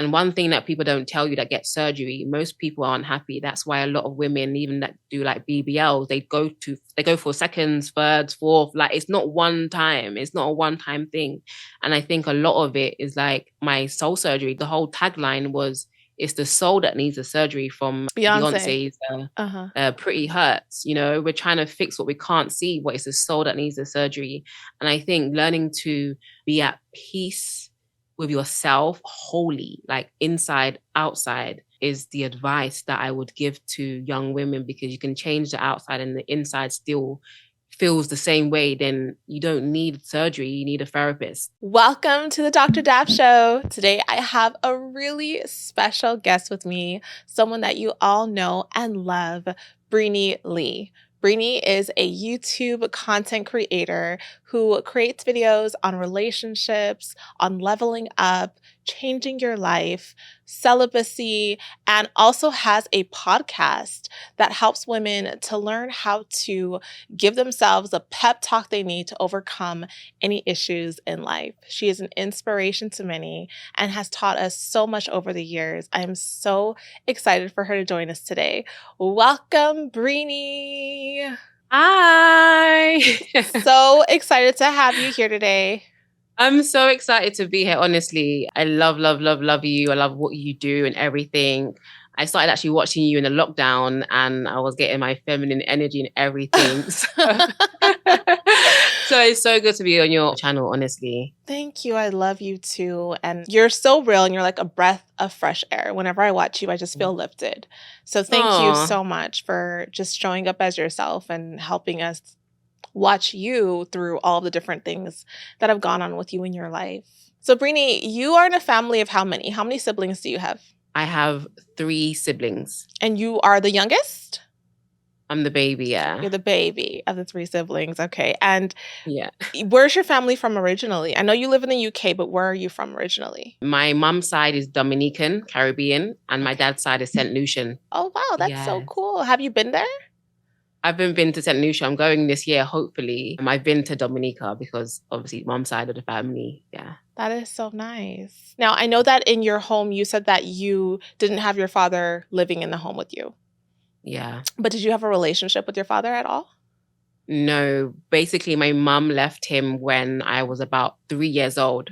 And one thing that people don't tell you that get surgery, most people aren't happy. That's why a lot of women, even that do like BBLs, they go for seconds, thirds, fourth. Like it's not one time. It's not a one-time thing. And I think a lot of it is like my soul surgery. The whole tagline was, it's the soul that needs the surgery, from Beyonce's Pretty Hurts. You know, we're trying to fix what we can't see, but it's the soul that needs the surgery. And I think learning to be at peace with yourself wholly, like inside, outside, is the advice that I would give to young women, because you can change the outside and the inside still feels the same way. Then you don't need surgery, you need a therapist. Welcome to the Dr. Daf Show. Today I have a really special guest with me, someone that you all know and love, Briny Lee. Briny is a YouTube content creator who creates videos on relationships, on leveling up, changing your life, celibacy, and also has a podcast that helps women to learn how to give themselves a pep talk they need to overcome any issues in life. She is an inspiration to many and has taught us so much over the years. I am so excited for her to join us today. Welcome, Briny. Hi. So excited to have you here today. I'm so excited to be here, honestly. I love you. I love what you do and everything. I started actually watching you in the lockdown and I was getting my feminine energy and everything. So it's so good to be on your channel, honestly. Thank you. I love you too. And you're so real and you're like a breath of fresh air. Whenever I watch you, I just feel lifted. So thank you so much for just showing up as yourself and helping us watch you through all the different things that have gone on with you in your life. So Briny, you are in a family of how many? How many siblings do you have? I have 3 siblings. And you are the youngest? I'm the baby, yeah. You're the baby of the 3 siblings. Okay. And yeah, where's your family from originally? I know you live in the UK, but where are you from originally? My mum's side is Dominican, Caribbean, and my dad's side is St. Lucian. Oh, wow. That's so cool. Have you been there? I haven't been to St. Lucia. I'm going this year, hopefully. I've been to Dominica because obviously mom's side of the family. Yeah. That is so nice. Now, I know that in your home, you said that you didn't have your father living in the home with you. Yeah. But did you have a relationship with your father at all? No. Basically, my mum left him when I was about 3 years old.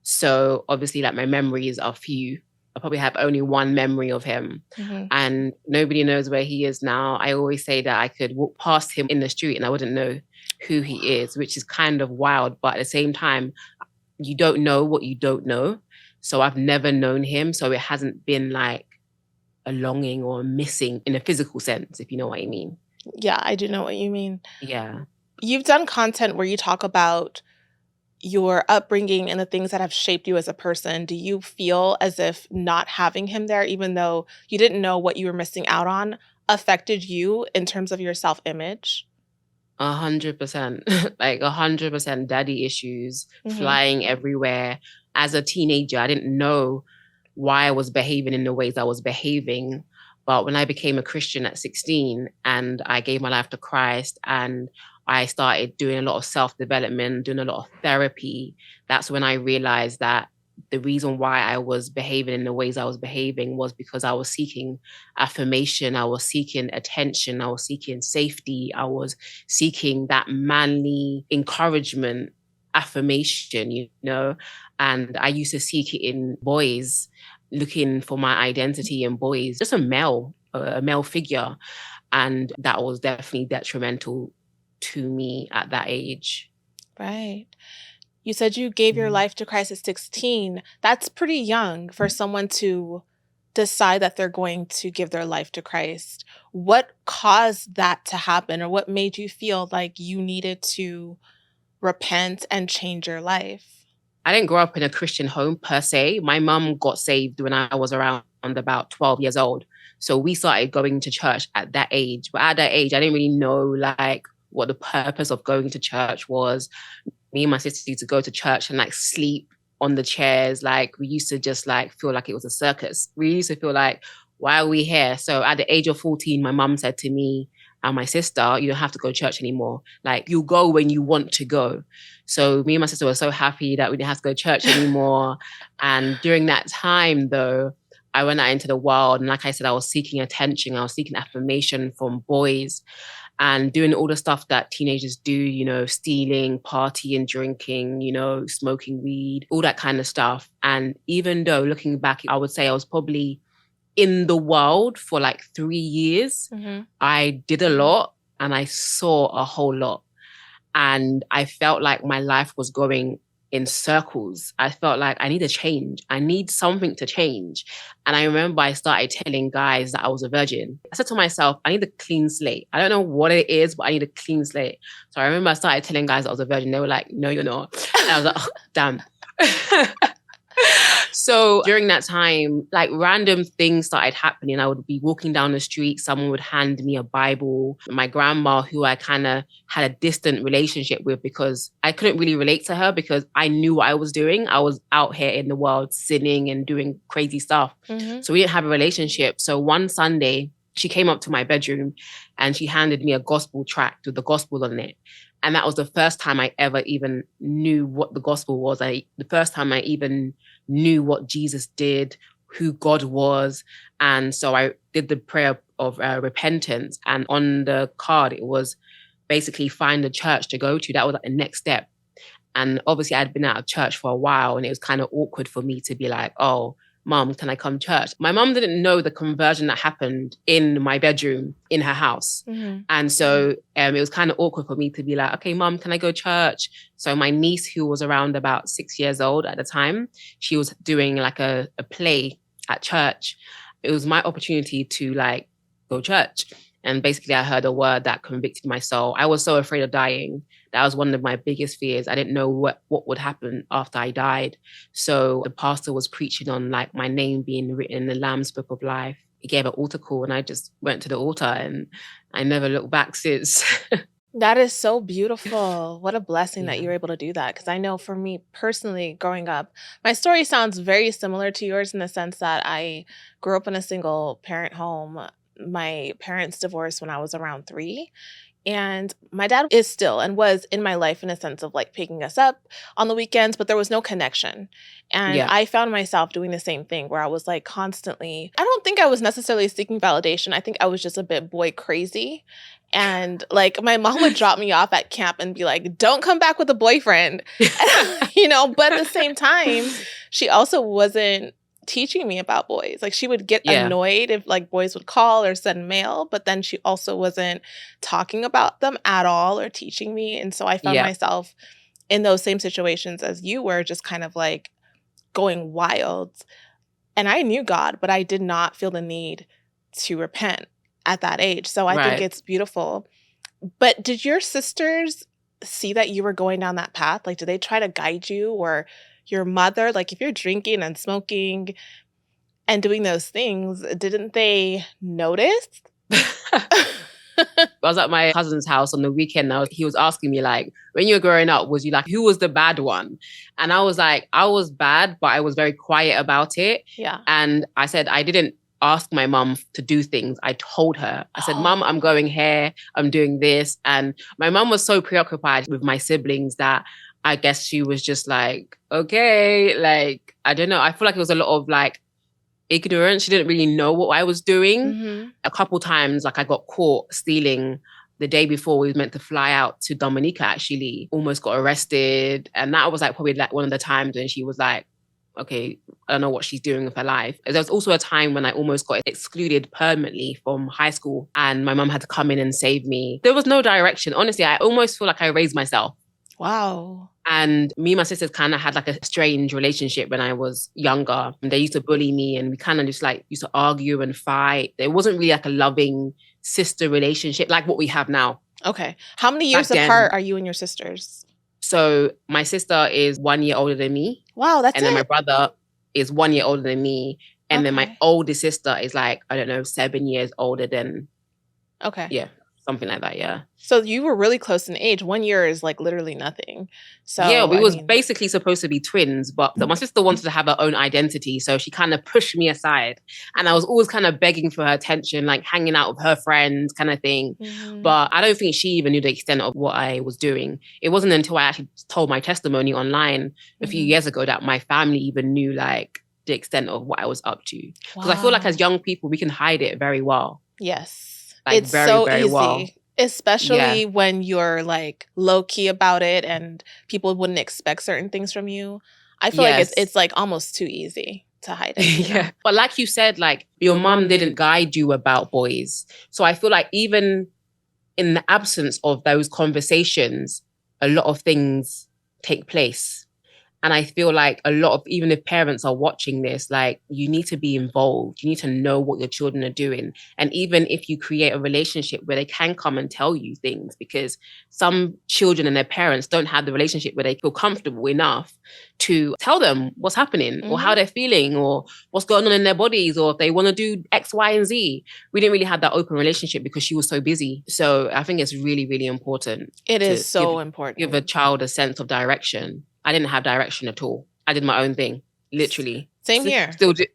So obviously, like, my memories are few. I probably have only one memory of him, and nobody knows where he is now. I always say that I could walk past him in the street and I wouldn't know who he is, which is kind of wild. But at the same time, you don't know what you don't know. So I've never known him. So it hasn't been like a longing or a missing in a physical sense, if you know what I mean. Yeah, I do know what you mean. Yeah. You've done content where you talk about your upbringing and the things that have shaped you as a person. Do you feel as if not having him there, even though you didn't know what you were missing out on, affected you in terms of your self-image? 100%. Like 100% daddy issues, flying everywhere. As a teenager, I didn't know why I was behaving in the ways I was behaving. But when I became a Christian at 16 and I gave my life to Christ and I started doing a lot of self-development, doing a lot of therapy, that's when I realized that the reason why I was behaving in the ways I was behaving was because I was seeking affirmation, I was seeking attention, I was seeking safety, I was seeking that manly encouragement, affirmation, you know, and I used to seek it in boys, looking for my identity in boys, just a male figure. And that was definitely detrimental to me at that age. Right. You said you gave your life to Christ at 16. That's pretty young for someone to decide that they're going to give their life to Christ. What caused that to happen, or what made you feel like you needed to repent and change your life? I didn't grow up in a Christian home per se. My mum got saved when I was around about 12 years old. So we started going to church at that age. But at that age, I didn't really know like what the purpose of going to church was. Me and my sister used to go to church and like sleep on the chairs. Like we used to just like feel like it was a circus. We used to feel like, why are we here? So at the age of 14, my mum said to me and my sister, you don't have to go to church anymore. Like, you go when you want to go. So me and my sister were so happy that we didn't have to go to church anymore. And during that time, though, I went out into the world. And like I said, I was seeking attention. I was seeking affirmation from boys and doing all the stuff that teenagers do, you know, stealing, partying, drinking, you know, smoking weed, all that kind of stuff. And even though looking back, I would say I was probably in the world for like 3 years. I did a lot and I saw a whole lot. And I felt like my life was going in circles. I felt like I need a change. I need something to change. And I remember I started telling guys that I was a virgin. I said to myself, I need a clean slate. I don't know what it is, but I need a clean slate. So I remember I started telling guys that I was a virgin. They were like, no, you're not. And I was like, oh, damn. So during that time, like random things started happening. I would be walking down the street. Someone would hand me a Bible. My grandma, who I kind of had a distant relationship with because I couldn't really relate to her because I knew what I was doing. I was out here in the world sinning and doing crazy stuff. So we didn't have a relationship. So one Sunday, she came up to my bedroom and she handed me a gospel tract with the gospel on it. And that was the first time I ever even knew what the gospel was. The first time I even knew what Jesus did, who God was. And so I did the prayer of repentance. And on the card, it was basically find a church to go to. That was like the next step. And obviously I'd been out of church for a while and it was kind of awkward for me to be like, oh, Mom, can I come to church? My mom didn't know the conversion that happened in my bedroom in her house. And so it was kind of awkward for me to be like, okay, Mom, can I go to church? So my niece, who was around about 6 years old at the time, she was doing like a play at church. It was my opportunity to like go to church. And basically I heard a word that convicted my soul. I was so afraid of dying. That was one of my biggest fears. I didn't know what would happen after I died. So the pastor was preaching on like my name being written in the Lamb's Book of Life. He gave an altar call and I just went to the altar and I never looked back since. That is so beautiful. What a blessing that you were able to do that. Because I know for me personally, growing up, my story sounds very similar to yours in the sense that I grew up in a single parent home. My parents divorced when I was around 3. And my dad is still and was in my life in a sense of like picking us up on the weekends, but there was no connection. And I found myself doing the same thing where I was like constantly, I don't think I was necessarily seeking validation. I think I was just a bit boy crazy. And like my mom would drop me off at camp and be like, don't come back with a boyfriend, you know, but at the same time, she also wasn't teaching me about boys. Like she would get annoyed if like boys would call or send mail, but then she also wasn't talking about them at all or teaching me. And so I found myself in those same situations as you were, just kind of like going wild. And I knew God, but I did not feel the need to repent at that age. So I think it's beautiful. But did your sisters see that you were going down that path? Like, did they try to guide you, or your mother? Like, if you're drinking and smoking and doing those things, didn't they notice? I was at my cousin's house on the weekend. He was asking me, like, when you were growing up, was you like, who was the bad one? And I was like, I was bad, but I was very quiet about it. And I said, I didn't ask my mom to do things. I told her. I said, Mom, I'm going here. I'm doing this. And my mom was so preoccupied with my siblings that I guess she was just like, okay, like, I don't know. I feel like it was a lot of like ignorance. She didn't really know what I was doing. A couple times, like I got caught stealing the day before we were meant to fly out to Dominica, actually, almost got arrested. And that was like probably like one of the times when she was like, okay, I don't know what she's doing with her life. There was also a time when I almost got excluded permanently from high school and my mom had to come in and save me. There was no direction. Honestly, I almost feel like I raised myself. Wow. And me and my sisters kind of had like a strange relationship when I was younger. And they used to bully me and we kind of just like used to argue and fight. There wasn't really like a loving sister relationship like what we have now. Okay. How many years apart are you and your sisters? So my sister is 1 year older than me. Wow, that's And then my brother is 1 year older than me. And then my oldest sister is like, I don't know, 7 years older than. Okay. Yeah. something like that. Yeah. So you were really close in age. 1 year is like literally nothing. Yeah, So we was basically supposed to be twins, but my sister wanted to have her own identity, so she kind of pushed me aside. And I was always kind of begging for her attention, like hanging out with her friends kind of thing. But I don't think she even knew the extent of what I was doing. It wasn't until I actually told my testimony online a few years ago that my family even knew like the extent of what I was up to. Because I feel like as young people, we can hide it very well. Yes. Like It's very, so very easy. well. Especially when you're like low key about it and people wouldn't expect certain things from you. I feel like it's like almost too easy to hide it. You know? But like you said, like your mom didn't guide you about boys. So I feel like even in the absence of those conversations, a lot of things take place. And I feel like a lot of, even if parents are watching this, like you need to be involved. You need to know what your children are doing. And even if you create a relationship where they can come and tell you things, because some children and their parents don't have the relationship where they feel comfortable enough to tell them what's happening or how they're feeling or what's going on in their bodies or if they want to do X, Y, and Z. We didn't really have that open relationship because she was so busy. So I think it's really, really important. It is so important. Give a child a sense of direction. I didn't have direction at all. I did my own thing, literally. Same here. Still do.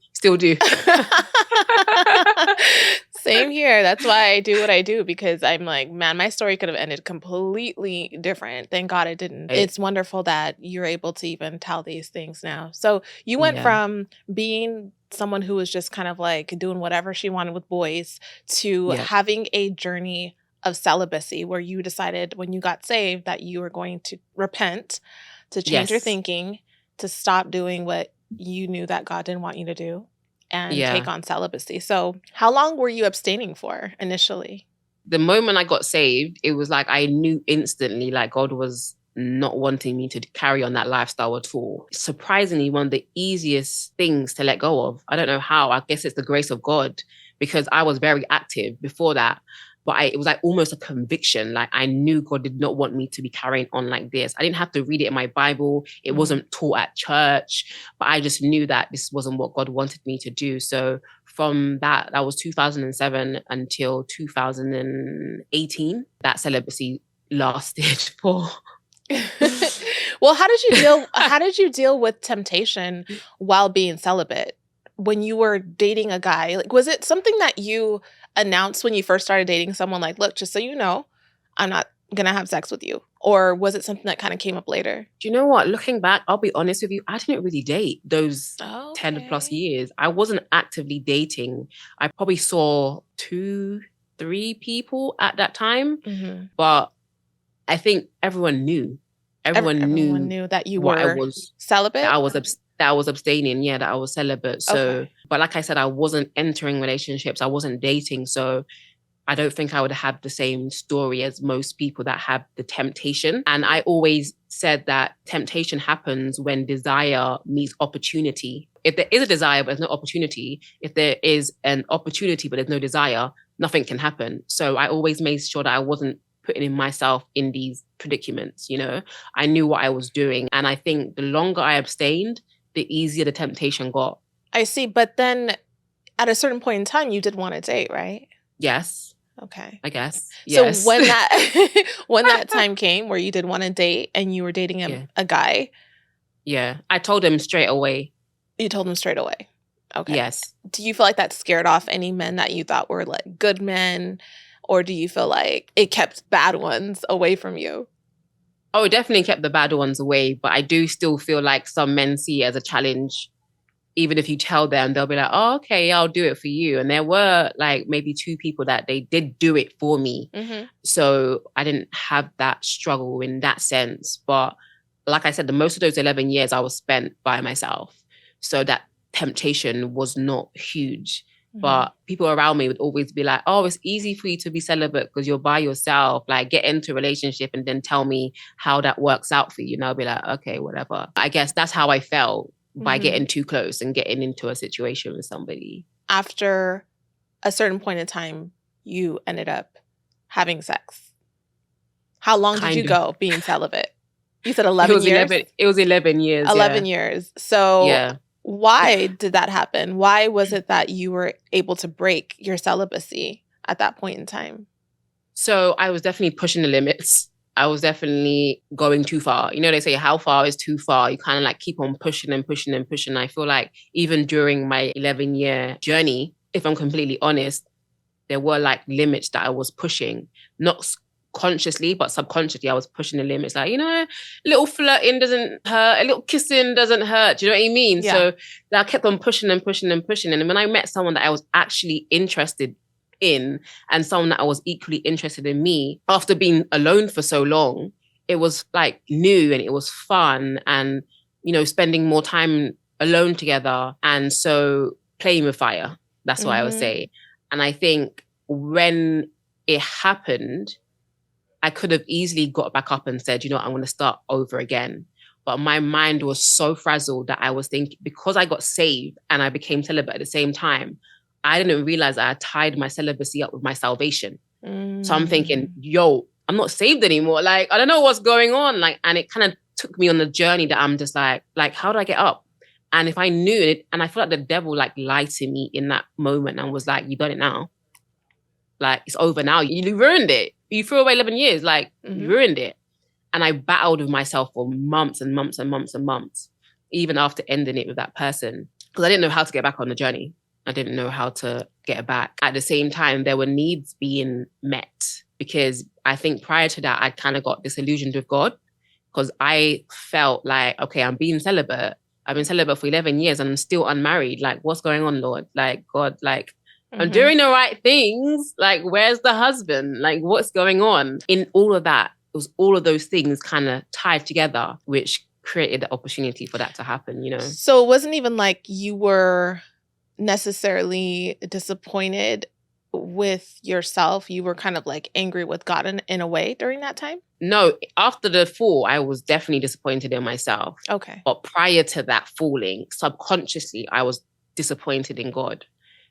Same here. That's why I do what I do, because I'm like, man, my story could have ended completely different. Thank God it didn't. Right. It's wonderful that you're able to even tell these things now. So you went from being someone who was just kind of like doing whatever she wanted with boys to having a journey of celibacy where you decided when you got saved that you were going to repent, to change your thinking, to stop doing what you knew that God didn't want you to do, and take on celibacy. So how long were you abstaining for initially? The moment I got saved, it was like I knew instantly like God was not wanting me to carry on that lifestyle at all. Surprisingly, one of the easiest things to let go of. I don't know how. I guess it's the grace of God, because I was very active before that. But it was like almost a conviction. Like I knew God did not want me to be carrying on like this. I didn't have to read it in my Bible. It wasn't taught at church, but I just knew that this wasn't what God wanted me to do. So from that was 2007 until 2018, that celibacy lasted for. Well, how did you deal with temptation while being celibate? When you were dating a guy, like, was it something that you announced when you first started dating someone, like, look, just so you know, I'm not gonna have sex with you? Or was it something that kind of came up later? Do you know what? Looking back, I'll be honest with you, I didn't really date those 10 plus years. I wasn't actively dating. I probably saw 2-3 people at that time. But I think everyone knew. Everyone knew that you were celibate? That I was abstaining, that I was celibate. So, but like I said, I wasn't entering relationships. I wasn't dating. So I don't think I would have the same story as most people that have the temptation. And I always said that temptation happens when desire meets opportunity. If there is a desire, but there's no opportunity, if there is an opportunity, but there's no desire, nothing can happen. So I always made sure that I wasn't putting in myself in these predicaments. I knew what I was doing. And I think the longer I abstained, the easier the temptation got. I see. But then at a certain point in time, you did want to date, right? Yes. Okay. I guess. Yes. So when that time came where you did want to date and you were dating a guy. Yeah. I told him straight away. You told him straight away. Okay. Yes. Do you feel like that scared off any men that you thought were like good men? Or do you feel like it kept bad ones away from you? Oh, it definitely kept the bad ones away. But I do still feel like some men see it as a challenge. Even if you tell them, they'll be like, oh, okay, I'll do it for you. And there were like maybe 2 people that they did do it for me. So I didn't have that struggle in that sense. But like I said, the most of those 11 years I was spent by myself. So that temptation was not huge. But people around me would always be like, oh, it's easy for you to be celibate because you're by yourself. Like, get into a relationship and then tell me how that works out for you. And I'll be like, okay, whatever. I guess that's how I felt by getting too close and getting into a situation with somebody. After a certain point in time, you ended up having sex. How long did you go being celibate? You said 11 years? It was 11 years. 11 years. So why did that happen? Why was it that you were able to break your celibacy at that point in time? So I was definitely pushing the limits. I was definitely going too far. You know, they say how far is too far. You kind of like keep on pushing and pushing and pushing. I feel like even during my 11-year journey, if I'm completely honest, there were like limits that I was pushing, not consciously, but subconsciously, I was pushing the limits. Like, you know, a little flirting doesn't hurt, a little kissing doesn't hurt. Do you know what I mean? Yeah. So I kept on pushing and pushing and pushing. And when I met someone that I was actually interested in and someone that I was equally interested in me, after being alone for so long, it was like new and it was fun and, you know, spending more time alone together. And so playing with fire, that's what I would say. And I think when it happened, I could have easily got back up and said, you know, I'm going to start over again. But my mind was so frazzled that I was thinking, because I got saved and I became celibate at the same time, I didn't realize I had tied my celibacy up with my salvation. So I'm thinking, yo, I'm not saved anymore. Like, I don't know what's going on. Like, and it kind of took me on the journey that I'm just like, how do I get up? And if I knew it, and I feel like the devil like lied to me in that moment and was like, you done it now. Like, it's over now. You ruined it. You threw away 11 years. Like, you ruined it. And I battled with myself for months and months and months and months, even after ending it with that person, because I didn't know how to get back on the journey. I didn't know how to get back. At the same time, there were needs being met, because I think prior to that, I kind of got disillusioned with God, because I felt like, okay, I'm being celibate. I've been celibate for 11 years and I'm still unmarried. Like, what's going on, Lord? Like, God, like, I'm doing the right things. Like, where's the husband? Like, what's going on? In all of that, it was all of those things kind of tied together, which created the opportunity for that to happen, you know? So it wasn't even like you were necessarily disappointed with yourself. You were kind of like angry with God in a way during that time? No, after the fall, I was definitely disappointed in myself. Okay. But prior to that falling, subconsciously, I was disappointed in God,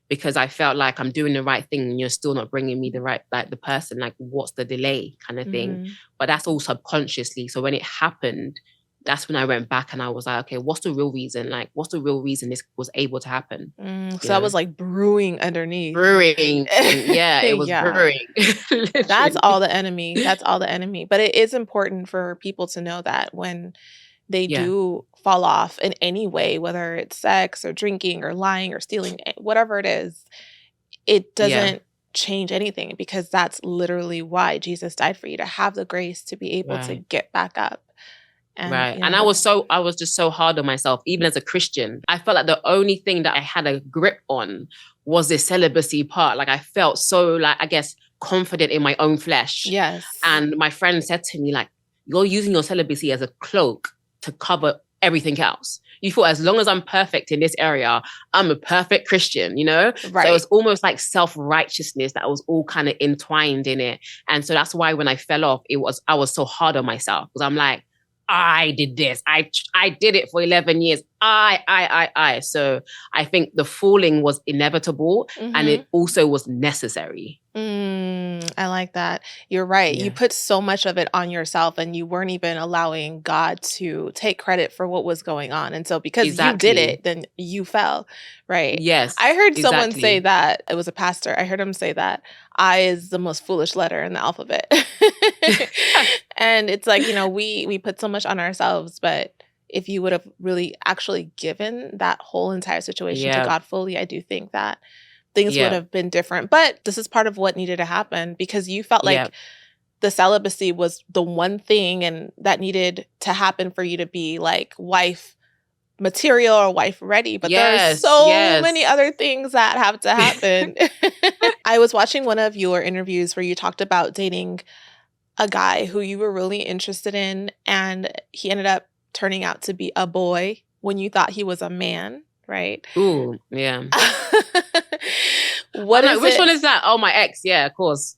because I felt like I'm doing the right thing and you're still not bringing me the right, like the person, like what's the delay kind of thing. But that's all subconsciously. So when it happened, that's when I went back and I was like, okay, what's the real reason? Like, what's the real reason this was able to happen? So that was like brewing underneath. Brewing. Yeah, it was brewing. That's all the enemy. That's all the enemy. But it is important for people to know that when they do fall off in any way, whether it's sex or drinking or lying or stealing, whatever it is, it doesn't change anything, because that's literally why Jesus died for you, to have the grace to be able to get back up. And, you know, and I was just so hard on myself, even as a Christian. I felt like the only thing that I had a grip on was the celibacy part. Like, I felt so, like, I guess, confident in my own flesh. Yes. And my friend said to me, like, you're using your celibacy as a cloak to cover everything else. You thought, as long as I'm perfect in this area, I'm a perfect Christian, you know? Right. So it was almost like self-righteousness that was all kind of entwined in it. And so that's why when I fell off, I was so hard on myself, because I'm like, I did this. I did it for 11 years. I. So I think the falling was inevitable, and it also was necessary. I like that. You're right. You put so much of it on yourself, and you weren't even allowing God to take credit for what was going on. And so because you did it, then you fell, right? Yes. I heard someone say that, it was a pastor. I heard him say that I is the most foolish letter in the alphabet. And it's like, you know, we put so much on ourselves, but if you would have really actually given that whole entire situation to God fully, I do think that things would have been different. But this is part of what needed to happen, because you felt like the celibacy was the one thing and that needed to happen for you to be like wife material or wife ready. But there are so many other things that have to happen. I was watching one of your interviews where you talked about dating a guy who you were really interested in, and he ended up turning out to be a boy when you thought he was a man, right? Ooh, yeah. Which one is that? Oh, my ex. Yeah, of course.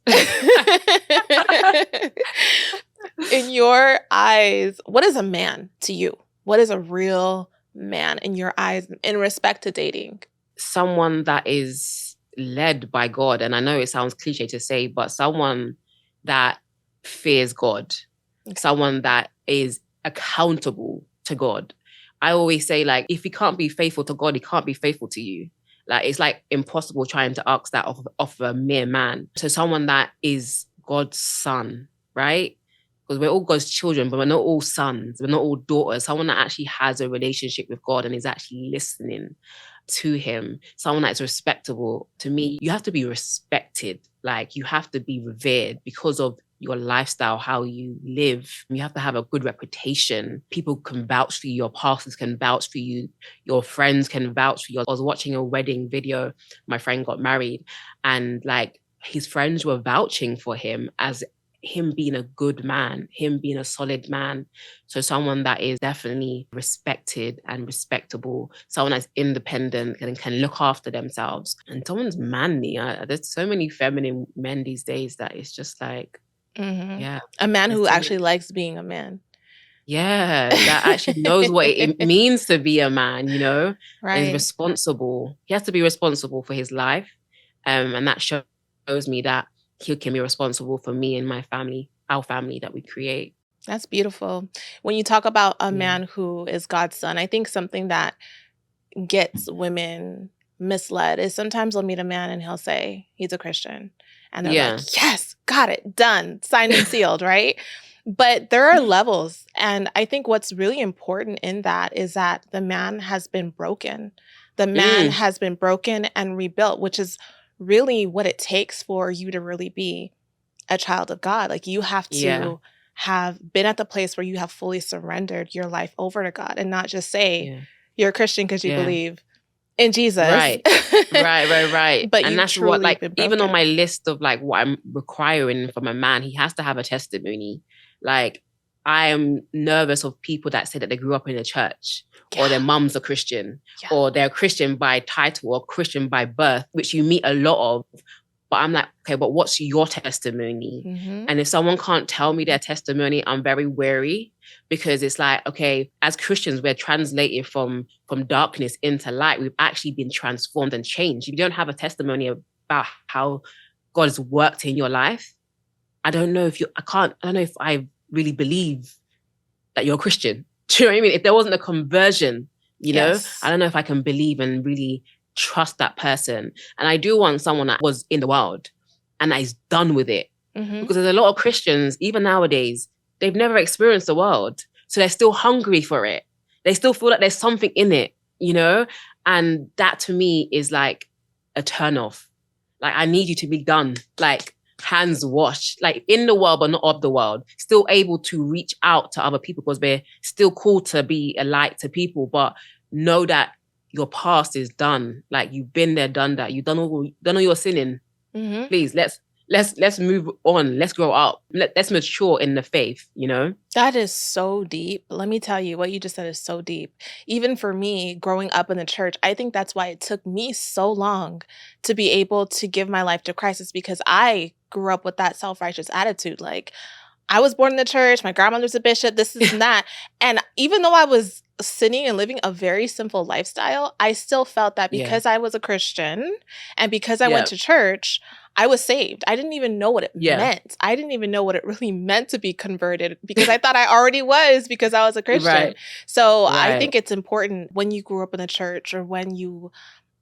In your eyes, what is a man to you? What is a real man in your eyes in respect to dating? Someone that is led by God. And I know it sounds cliche to say, but someone that fears God, someone that is accountable to God. I always say, like, if he can't be faithful to God, he can't be faithful to you. Like, it's like impossible trying to ask that of a mere man. So someone that is God's son, right? Because we're all God's children, but we're not all sons. We're not all daughters. Someone that actually has a relationship with God and is actually listening to him. Someone that's respectable. To me, you have to be respected. Like, you have to be revered because of your lifestyle, how you live. You have to have a good reputation. People can vouch for you. Your pastors can vouch for you. Your friends can vouch for you. I was watching a wedding video. My friend got married, and like, his friends were vouching for him as him being a good man, him being a solid man. So someone that is definitely respected and respectable, someone that's independent and can look after themselves, and someone's manly. There's so many feminine men these days that it's just like, yeah. A man who so actually likes being a man. Yeah, that actually knows what it means to be a man, you know, and is responsible. He has to be responsible for his life. And that shows me that he can be responsible for me and my family, our family that we create. That's beautiful. When you talk about a man who is God's son, I think something that gets women misled is sometimes they'll meet a man and he'll say he's a Christian. And they're like, yes, got it, done, signed and sealed, right? But there are levels. And I think what's really important in that is that the man has been broken. The man has been broken and rebuilt, which is really what it takes for you to really be a child of God. Like, you have to have been at the place where you have fully surrendered your life over to God and not just say you're a Christian because you believe in Jesus. Right. But and that's what, like, even on my list of like what I'm requiring from a man, he has to have a testimony. Like, I am nervous of people that say that they grew up in a church or their mum's a Christian or they're Christian by title or Christian by birth, which you meet a lot of. But I'm like, okay, but what's your testimony? And if someone can't tell me their testimony, I'm very wary, because it's like, okay, as Christians, we're translated from darkness into light. We've actually been transformed and changed. If you don't have a testimony about how God has worked in your life, I don't know if I really believe that you're a Christian. Do you know what I mean? If there wasn't a conversion, you know, I don't know if I can believe and really trust that person. And I do want someone that was in the world and that is done with it. Because there's a lot of Christians, even nowadays, they've never experienced the world. So they're still hungry for it. They still feel like there's something in it, you know? And that to me is like a turn off. Like, I need you to be done. Like, hands washed, like in the world, but not of the world, still able to reach out to other people, because we're still called to be a light to people, but know that your past is done. Like, you've been there, done that. You've done all your sinning. Please, let's move on. Let's grow up. Let's mature in the faith, you know? That is so deep. Let me tell you, what you just said is so deep. Even for me, growing up in the church, I think that's why it took me so long to be able to give my life to Christ, is because I grew up with that self-righteous attitude. Like, I was born in the church, my grandmother's a bishop, this and that. And even though I was sinning and living a very sinful lifestyle, I still felt that because I was a Christian and because I went to church, I was saved. I didn't even know what it meant. I didn't even know what it really meant to be converted, because I thought I already was, because I was a Christian. So I think it's important when you grew up in the church, or when you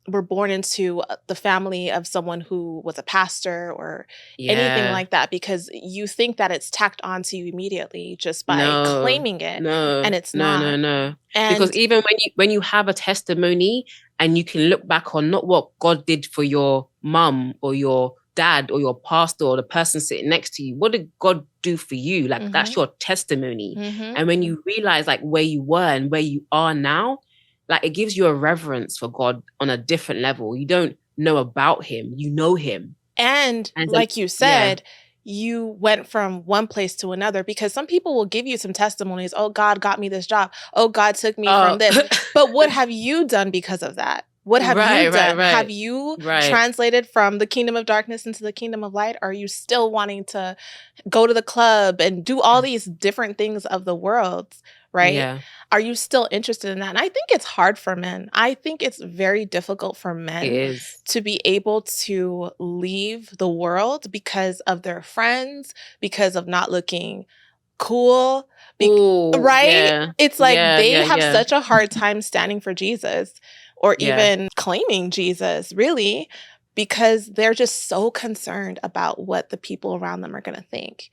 were born into the family of someone who was a pastor or anything like that, because you think that it's tacked onto you immediately just by claiming it. And it's not. No. Because even when you have a testimony and you can look back on not what God did for your mum or your dad or your pastor or the person sitting next to you, what did God do for you? Like, that's your testimony. And when you realize like where you were and where you are now, like, it gives you a reverence for God on a different level. You don't know about him, you know him. And like you said, you went from one place to another, because some people will give you some testimonies. Oh, God got me this job. Oh, God took me from this. But what have you done because of that? What have you done? Have you translated from the kingdom of darkness into the kingdom of light? Are you still wanting to go to the club and do all these different things of the world, right? Yeah. Are you still interested in that? And I think it's hard for men. I think it's very difficult for men to be able to leave the world because of their friends, because of not looking cool, right? It's like they have such a hard time standing for Jesus, or even claiming Jesus, really, because they're just so concerned about what the people around them are going to think.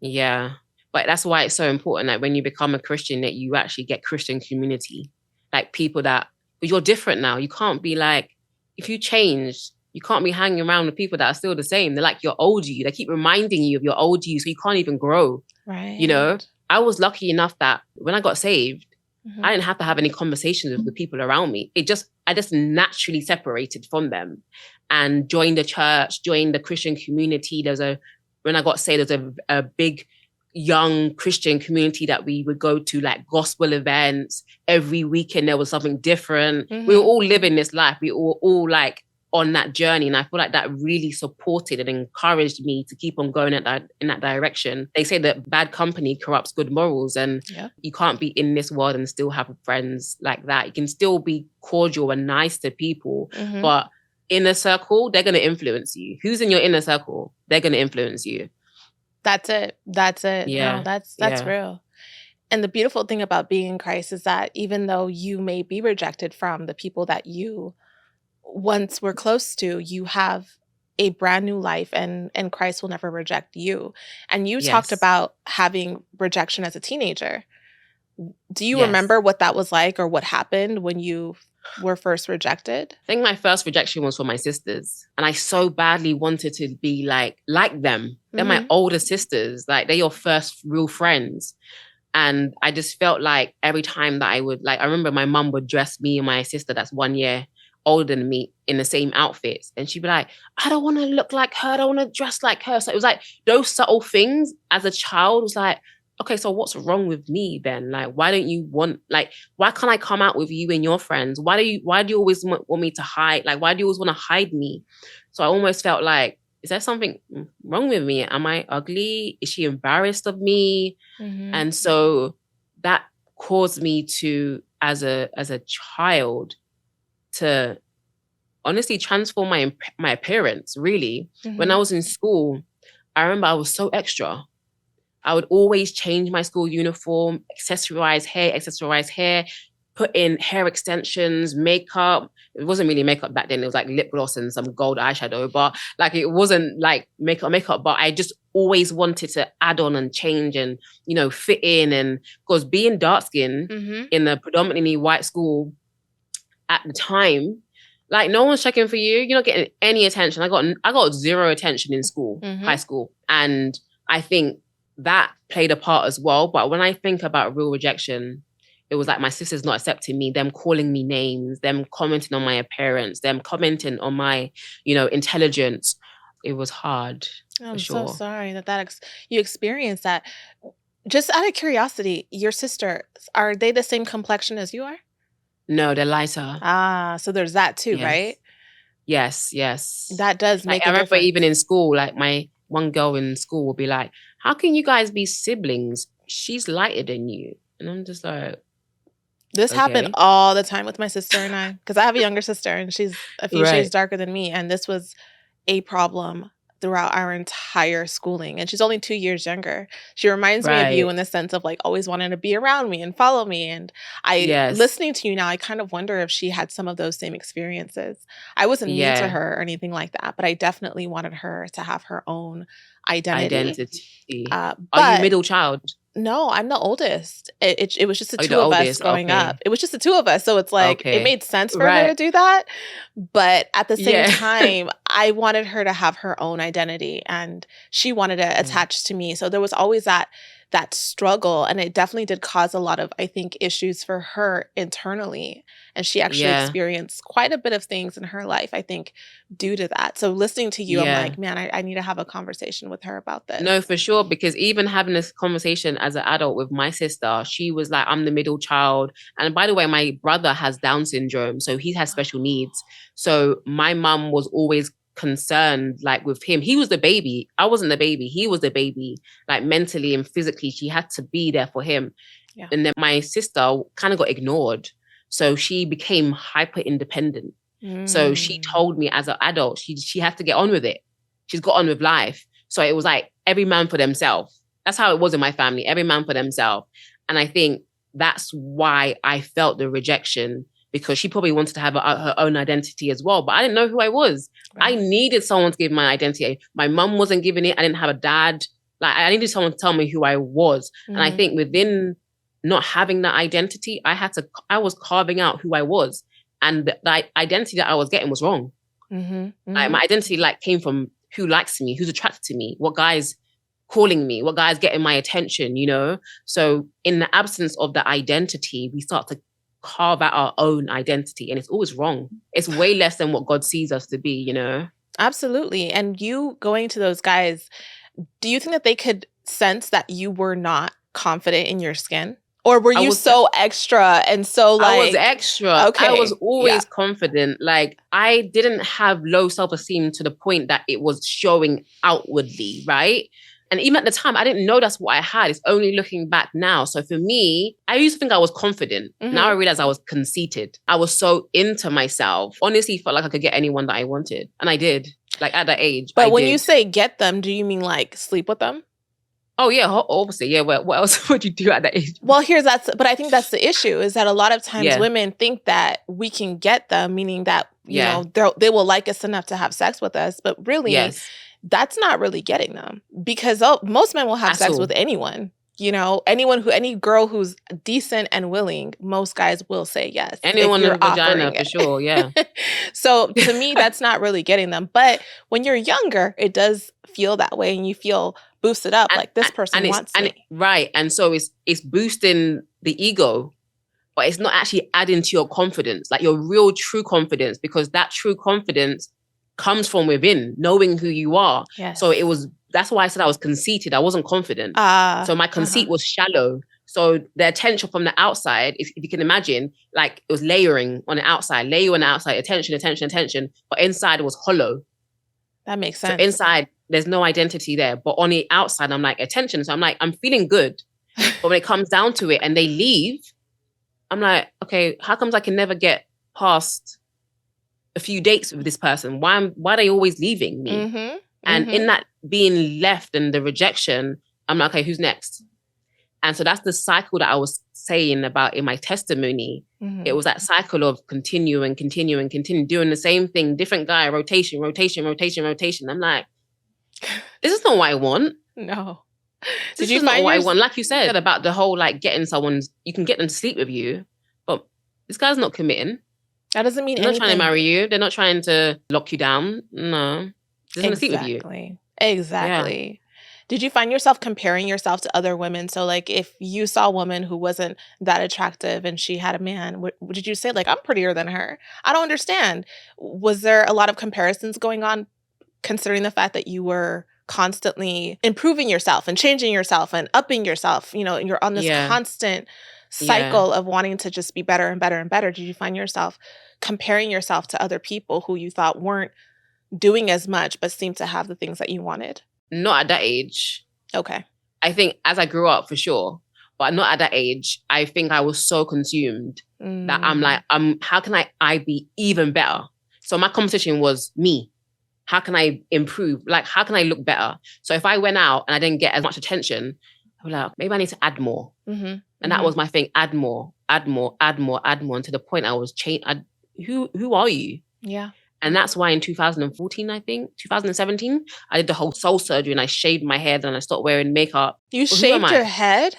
Yeah. But that's why it's so important that when you become a Christian, that you actually get Christian community. Like people that, because you're different now. You can't be like, if you change, you can't be hanging around with people that are still the same. They're like your old you. They keep reminding you of your old you, so you can't even grow. Right. You know, I was lucky enough that when I got saved, I didn't have to have any conversations with the people around me. I just naturally separated from them and joined the church, joined the Christian community. When I got saved, there's a big young Christian community that we would go to, like gospel events. Every weekend there was something different. We were all living this life. We were all like on that journey. And I feel like that really supported and encouraged me to keep on going in that direction. They say that bad company corrupts good morals, and you can't be in this world and still have friends like that. You can still be cordial and nice to people, but inner circle, they're going to influence you. Who's in your inner circle? They're going to influence you. That's it. Yeah. No, that's real. And the beautiful thing about being in Christ is that even though you may be rejected from the people that you once were close to, you have a brand new life, and Christ will never reject you. And you talked about having rejection as a teenager. Do you remember what that was like, or what happened when you were first rejected? I think my first rejection was from my sisters. And I so badly wanted to be like them. They're my older sisters. Like, they're your first real friends. And I just felt like every time that I remember my mum would dress me and my sister that's 1 year older than me in the same outfits. And she'd be like, I don't want to look like her. I don't want to dress like her. So it was like those subtle things as a child was like, okay, so what's wrong with me then? Like, why don't you want, like, why can't I come out with you and your friends? Why do you always want me to hide? Like, why do you always want to hide me? So I almost felt like, is there something wrong with me? Am I ugly? Is she embarrassed of me? And so that caused me to, as a child, to honestly transform my appearance, really. When I was in school, I remember I was so extra. I would always change my school uniform, accessorize hair, put in hair extensions, makeup. It wasn't really makeup back then. It was like lip gloss and some gold eyeshadow, but like it wasn't like makeup. But I just always wanted to add on and change and, you know, fit in. And because being dark skinned in a predominantly white school at the time, like no one's checking for you. You're not getting any attention. I got zero attention in school, high school. And I think that played a part as well. But when I think about real rejection, it was like my sisters not accepting me, them calling me names, them commenting on my appearance, them commenting on my, you know, intelligence. It was hard. I'm so sorry that you experienced that. Just out of curiosity, your sisters, are they the same complexion as you are? No, they're lighter. Ah, so there's that too, right? Yes. That does make a difference. I remember even in school, like my one girl in school would be like, how can you guys be siblings? She's lighter than you. And I'm just like, this happened all the time with my sister and I, because I have a younger sister and she's a few shades darker than me. And this was a problem throughout our entire schooling. And she's only 2 years younger. She reminds me of you in the sense of like always wanting to be around me and follow me. And listening to you now, I kind of wonder if she had some of those same experiences. I wasn't mean to her or anything like that, but I definitely wanted her to have her own identity. Are you middle child? No, I'm the oldest. It was just the two of us growing up. It was just the two of us. So it's like, it made sense for her to do that. But at the same time, I wanted her to have her own identity and she wanted to attach to me. So there was always that struggle. And it definitely did cause a lot of, I think, issues for her internally. And she actually experienced quite a bit of things in her life, I think, due to that. So listening to you, I'm like, man, I need to have a conversation with her about this. No, for sure. Because even having this conversation as an adult with my sister, she was like, I'm the middle child. And by the way, my brother has Down syndrome. So he has special needs. So my mum was always concerned, like with him. He was the baby. I wasn't the baby. He was the baby. Like mentally and physically, she had to be there for him. Yeah. And then my sister kind of got ignored. So she became hyper independent. So she told me as an adult, she had to get on with it. She's got on with life. So it was like every man for themselves. That's how it was in my family. Every man for themselves. And I think that's why I felt the rejection, because she probably wanted to have her own identity as well. But I didn't know who I was. Right. I needed someone to give my identity. My mum wasn't giving it. I didn't have a dad. Like, I needed someone to tell me who I was. Mm-hmm. And I think within not having that identity, I was carving out who I was. And the identity that I was getting was wrong. Mm-hmm. Mm-hmm. Like, my identity came from who likes me, who's attracted to me, what guys calling me, what guys getting my attention, So in the absence of the identity, we start to carve out our own identity, and it's always wrong. It's way less than what God sees us to be, Absolutely. And you going to those guys, do you think that they could sense that you were not confident in your skin? Or were you so extra and so like... I was extra. Okay. I was always confident. Like, I didn't have low self-esteem to the point that it was showing outwardly, right? And even at the time, I didn't know that's what I had. It's only looking back now. So for me, I used to think I was confident. Mm-hmm. Now I realize I was conceited. I was so into myself. Honestly, felt like I could get anyone that I wanted. And I did, like at that age. But when you say get them, do you mean like sleep with them? Oh, yeah, obviously. Yeah, what else would you do at that age? Well, but I think that's the issue, is that a lot of times women think that we can get them, meaning that, you know, they will like us enough to have sex with us. But really, that's not really getting them, because most men will have sex with anyone. Any girl who's decent and willing, most guys will say yes. Anyone with a vagina, for sure, yeah. So to me, that's not really getting them. But when you're younger, it does feel that way, and you feel boosted up, like this person wants me. Right, and so it's boosting the ego, but it's not actually adding to your confidence, like your real true confidence, because that true confidence comes from within, knowing who you are. Yes. So that's why I said I was conceited. I wasn't confident. So my conceit was shallow. So the attention from the outside, if you can imagine, like it was layering on the outside, attention. But inside it was hollow. That makes sense. So inside, there's no identity there. But on the outside, I'm like, attention. So I'm like, I'm feeling good. But when it comes down to it and they leave, I'm like, okay, how comes I can never get past a few dates with this person? Why are they always leaving me? Mm-hmm. And in that being left and the rejection, I'm like, okay, who's next? And so that's the cycle that I was saying about in my testimony. Mm-hmm. It was that cycle of continue, doing the same thing, different guy, rotation. I'm like, this is not what I want. No. Did you find what I want? Like you said about the whole, like, getting someone, you can get them to sleep with you, but this guy's not committing. That doesn't mean anything. They're not trying to marry you. They're not trying to lock you down. No. They're going to sleep with you. Exactly. Yeah. Did you find yourself comparing yourself to other women? So, like, if you saw a woman who wasn't that attractive and she had a man, did you say, like, I'm prettier than her? I don't understand. Was there a lot of comparisons going on, considering the fact that you were constantly improving yourself and changing yourself and upping yourself? You're on this constant cycle of wanting to just be better and better and better. Did you find yourself comparing yourself to other people who you thought weren't doing as much but seemed to have the things that you wanted? Not at that age. Okay. I think as I grew up, for sure, but not at that age. I think I was so consumed that I'm like, how can I be even better? So my competition was me. How can I improve? Like, how can I look better? So if I went out and I didn't get as much attention, I was like, maybe I need to add more. Mm-hmm. And that was my thing, add more. And to the point I was who are you? Yeah. And that's why in 2017, I did the whole soul surgery and I shaved my head and I stopped wearing makeup. You shaved your head?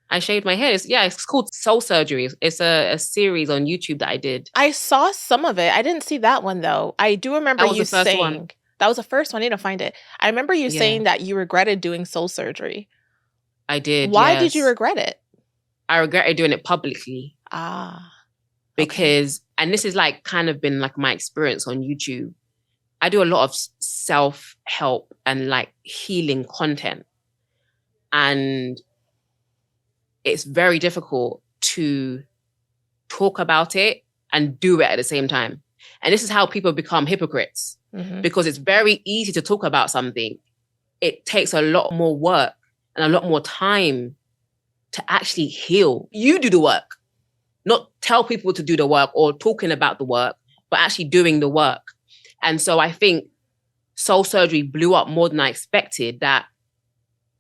I shaved my head. It's called Soul Surgery. It's a series on YouTube that I did. I saw some of it. I didn't see that one, though. I do remember you saying... That was the first one. I need to find it. I remember you saying that you regretted doing soul surgery. I did, Why did you regret it? I regretted doing it publicly. Because, and this is like kind of been like my experience on YouTube. I do a lot of self-help and like healing content. And it's very difficult to talk about it and do it at the same time. And this is how people become hypocrites, because it's very easy to talk about something. It takes a lot more work and a lot more time to actually heal. You do the work. Not tell people to do the work or talking about the work, but actually doing the work. And so I think soul surgery blew up more than I expected, that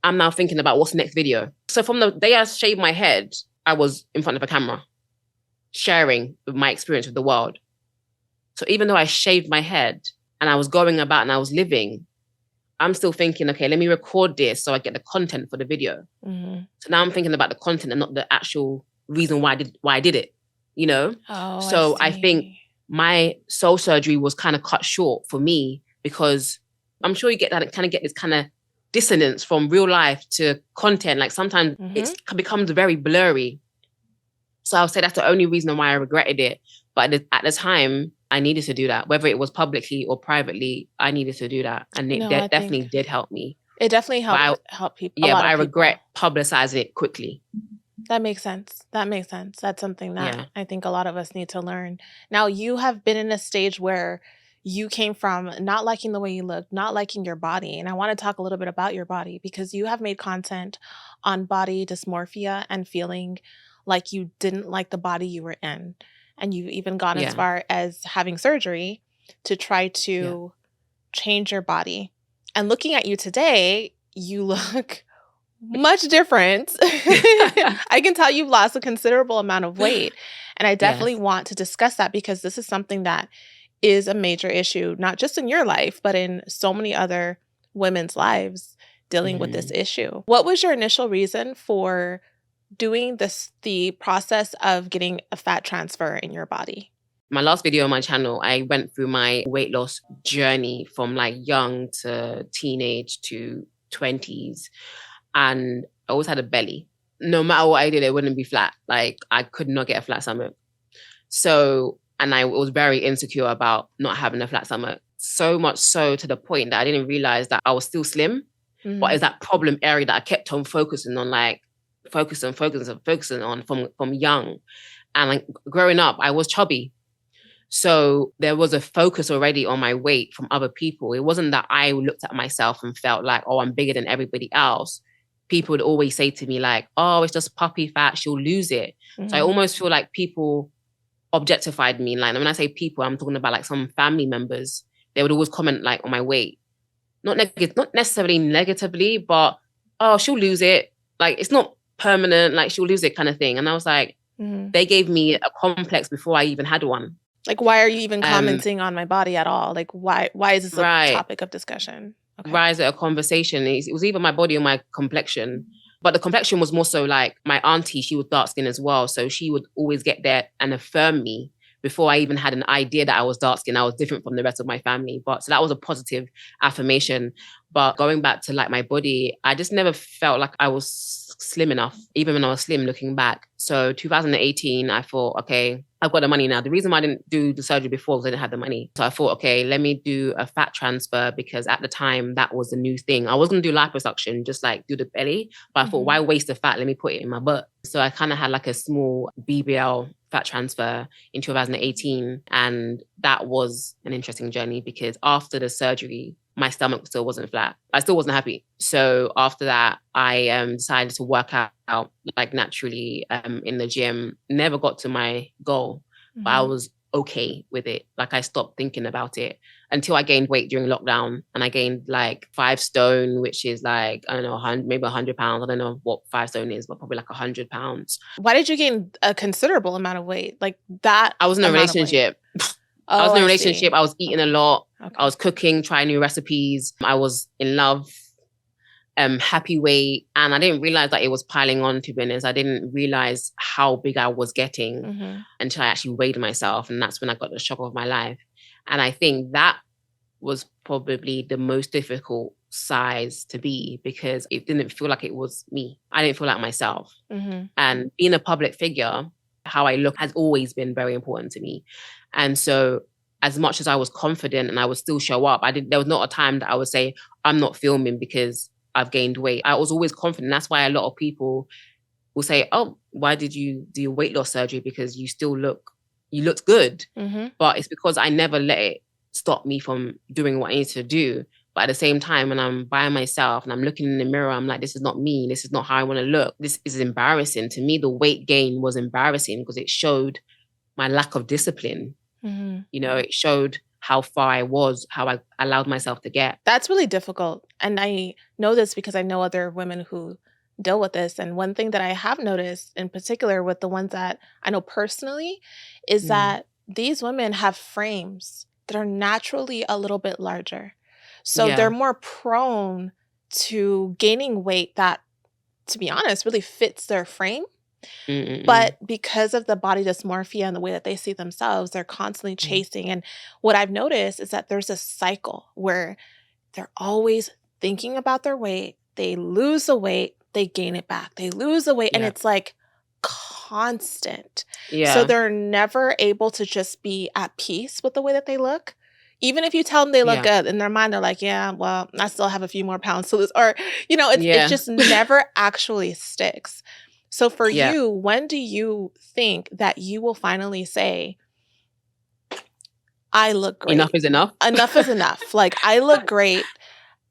I'm now thinking about what's the next video. So from the day I shaved my head, I was in front of a camera. sharing my experience with the world. So even though I shaved my head and I was going about and I was living, I'm still thinking, okay, let me record this so I get the content for the video. Mm-hmm. So now I'm thinking about the content and not the actual reason why I did it, you know? Oh, So I think see. my soul surgery was kind of cut short for me because I'm sure you get that, kind of get this kind of dissonance from real life to content. Like sometimes it becomes very blurry. So I'll say that's the only reason why I regretted it. But at the time, I needed to do that. Whether it was publicly or privately, I needed to do that. And it No, I definitely think did help me. it definitely But helped people. yeah, A but lot I of people. regret publicizing it quickly. That makes sense. That makes sense. That's something that Yeah. I think a lot of us need to learn. Now, you have been in a stage where you came from not liking the way you look, not liking your body. And I want to talk a little bit about your body because you have made content on body dysmorphia and feeling like you didn't like the body you were in. And you've even gone as Yeah. far as having surgery to try Yeah. to change your body. And looking at you today, you look much different. I can tell you've lost a considerable amount of weight. And I definitely Yes. want to discuss that because this is something that is a major issue, not just in your life, but in so many other women's lives dealing with this issue. What was your initial reason for doing the process of getting a fat transfer in your body? My last video on my channel, I went through my weight loss journey from like young to teenage to 20s. And I always had a belly. No matter what I did, it wouldn't be flat. Like I could not get a flat stomach. So, and I was very insecure about not having a flat stomach. So much so to the point that I didn't realize that I was still slim. But it's that problem area that I kept on focusing on, like focusing on from young. And like growing up, I was chubby. So there was a focus already on my weight from other people. It wasn't that I looked at myself and felt like, oh, I'm bigger than everybody else. People would always say to me like, oh, it's just puppy fat, she'll lose it. So I almost feel like people objectified me. Like, and when I say people, I'm talking about like some family members. They would always comment like on my weight. Not necessarily negatively, but, oh, she'll lose it. Like, it's not permanent, like she'll lose it kind of thing. And I was like, they gave me a complex before I even had one. Like, why are you even commenting on my body at all? Like, why is this a topic of discussion? Okay. Rise at a conversation. It was either my body or my complexion. But the complexion was more so like my auntie, she was dark skinned as well. So she would always get there and affirm me before I even had an idea that I was dark skinned. I was different from the rest of my family. But so that was a positive affirmation. But going back to like my body, I just never felt like I was slim enough, even when I was slim looking back. So 2018, I thought, okay, I've got the money now. The reason why I didn't do the surgery before was I didn't have the money. So I thought, okay, let me do a fat transfer because at the time that was the new thing. I was going to do liposuction, just like do the belly. But I thought, why waste the fat? Let me put it in my butt. So I kind of had like a small BBL fat transfer in 2018. And that was an interesting journey because after the surgery, my stomach still wasn't flat. I still wasn't happy. So after that, I decided to work out like naturally in the gym. Never got to my goal, but I was okay with it. Like I stopped thinking about it until I gained weight during lockdown, and I gained like 5 stone, which is like, I don't know, maybe 100 pounds. I don't know what 5 stone is, but probably like 100 pounds. Why did you gain a considerable amount of weight? Like that? I was in a relationship. I was in a relationship. I was eating a lot. Okay. I was cooking, trying new recipes. I was in love, happy weight. And I didn't realize that it was piling on, to be honest. I didn't realize how big I was getting until I actually weighed myself. And that's when I got the shock of my life. And I think that was probably the most difficult size to be because it didn't feel like it was me. I didn't feel like myself. And being a public figure, how I look has always been very important to me. And so as much as I was confident and I would still show up, there was not a time that I would say, I'm not filming because I've gained weight. I was always confident. That's why a lot of people will say, oh, why did you do your weight loss surgery? Because you looked good. But it's because I never let it stop me from doing what I need to do. But at the same time, when I'm by myself and I'm looking in the mirror, I'm like, this is not me. This is not how I want to look. This is embarrassing. To me, the weight gain was embarrassing because it showed my lack of discipline. You know, it showed how far I was, how I allowed myself to get. That's really difficult. And I know this because I know other women who deal with this. And one thing that I have noticed in particular with the ones that I know personally is that these women have frames that are naturally a little bit larger. So they're Yeah. more prone to gaining weight that, to be honest, really fits their frame. Mm-mm-mm. But because of the body dysmorphia and the way that they see themselves, they're constantly chasing. And what I've noticed is that there's a cycle where they're always thinking about their weight. They lose the weight, they gain it back. They lose the weight, and Yeah. it's like constant. So Yeah. they're never able to just be at peace with the way that they look. Even if you tell them they look Yeah. good, in their mind, they're like, yeah, well, I still have a few more pounds to lose. Or, it Yeah. just never actually sticks. So for Yeah. you, when do you think that you will finally say, I look great? Enough is enough. Enough is enough. Like, I look great.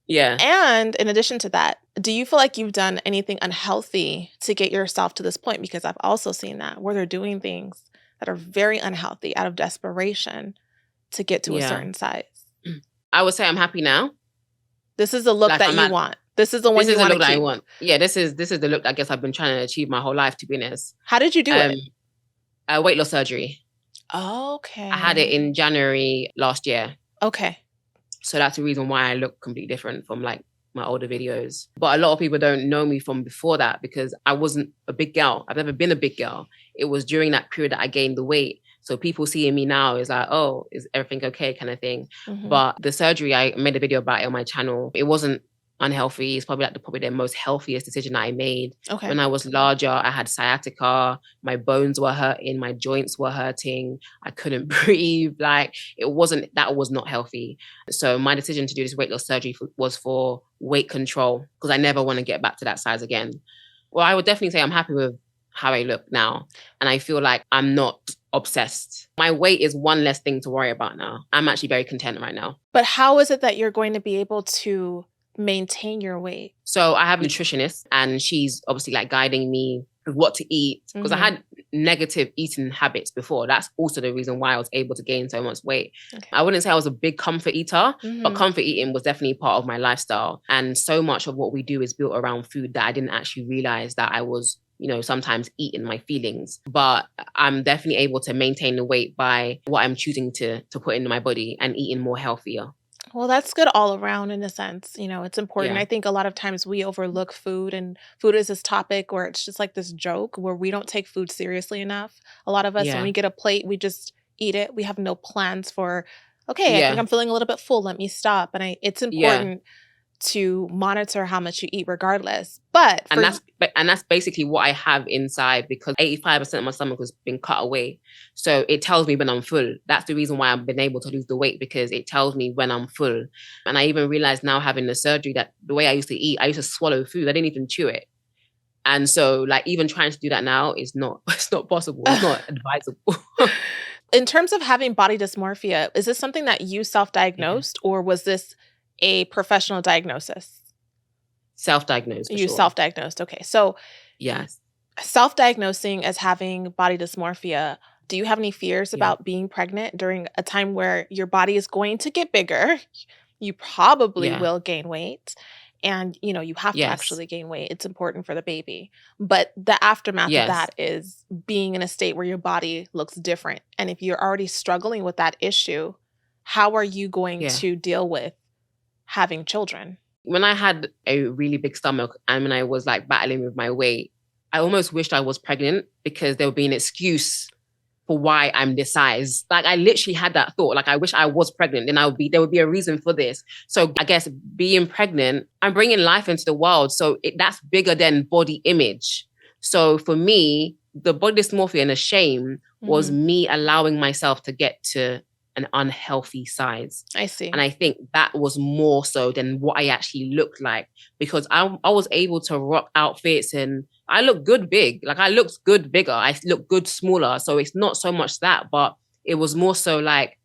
Yeah. And in addition to that, do you feel like you've done anything unhealthy to get yourself to this point? Because I've also seen that where they're doing things that are very unhealthy out of desperation to get to a Yeah. certain size. I would say I'm happy now. This is the look Like, that I'm you at- want. This is the one This you is the want look to that I keep. want. Yeah, this is the look that I guess I've been trying to achieve my whole life, to be honest. How did you do it? Weight loss surgery. Okay. I had it in January last year. Okay. So that's the reason why I look completely different from like my older videos. But a lot of people don't know me from before that because I wasn't a big girl. I've never been a big girl. It was during that period that I gained the weight. So people seeing me now is like, oh, is everything okay kind of thing. Mhm. But the surgery, I made a video about it on my channel. It wasn't unhealthy. It's probably the most healthiest decision that I made. Okay. When I was larger, I had sciatica. My bones were hurting. My joints were hurting. I couldn't breathe. Like that was not healthy. So my decision to do this weight loss surgery was for weight control because I never want to get back to that size again. Well, I would definitely say I'm happy with how I look now. And I feel like I'm not obsessed. My weight is one less thing to worry about now. I'm actually very content right now. But how is it that you're going to be able to maintain your weight? So I have a nutritionist and she's obviously like guiding me with what to eat because I had negative eating habits before. That's also the reason why I was able to gain so much weight. Okay. I wouldn't say I was a big comfort eater, but comfort eating was definitely part of my lifestyle. And so much of what we do is built around food that I didn't actually realize that I was, sometimes eating my feelings. But I'm definitely able to maintain the weight by what I'm choosing to put into my body and eating more healthier. Well, that's good all around in a sense. It's important. Yeah. I think a lot of times we overlook food, and food is this topic where it's just like this joke where we don't take food seriously enough. A lot of us, when we get a plate, we just eat it. We have no plans for, okay, I think I'm feeling a little bit full. Let me stop. And it's important to monitor how much you eat regardless. But that's basically what I have inside because 85% of my stomach has been cut away. So it tells me when I'm full. That's the reason why I've been able to lose the weight because it tells me when I'm full. And I even realized now having the surgery that the way I used to eat, I used to swallow food. I didn't even chew it. And so like even trying to do that now it's not possible. It's not advisable. In terms of having body dysmorphia, is this something that you self-diagnosed or was this a professional diagnosis? Self-diagnosed. You self-diagnosed. Okay. So yes. Self-diagnosing as having body dysmorphia, do you have any fears about being pregnant during a time where your body is going to get bigger? You probably will gain weight. And, you have to actually gain weight. It's important for the baby. But the aftermath of that is being in a state where your body looks different. And if you're already struggling with that issue, how are you going to deal with having children? When I had a really big stomach and when I was like battling with my weight, I almost wished I was pregnant because there would be an excuse for why I'm this size. Like I literally had that thought, like I wish I was pregnant and there would be a reason for this. So I guess being pregnant, I'm bringing life into the world. So that's bigger than body image. So for me, the body dysmorphia and the shame was me allowing myself to get to an unhealthy size. I see. And I think that was more so than what I actually looked like because I was able to rock outfits and I look good big. Like I looked good bigger. I look good smaller. So it's not so much that, but it was more so like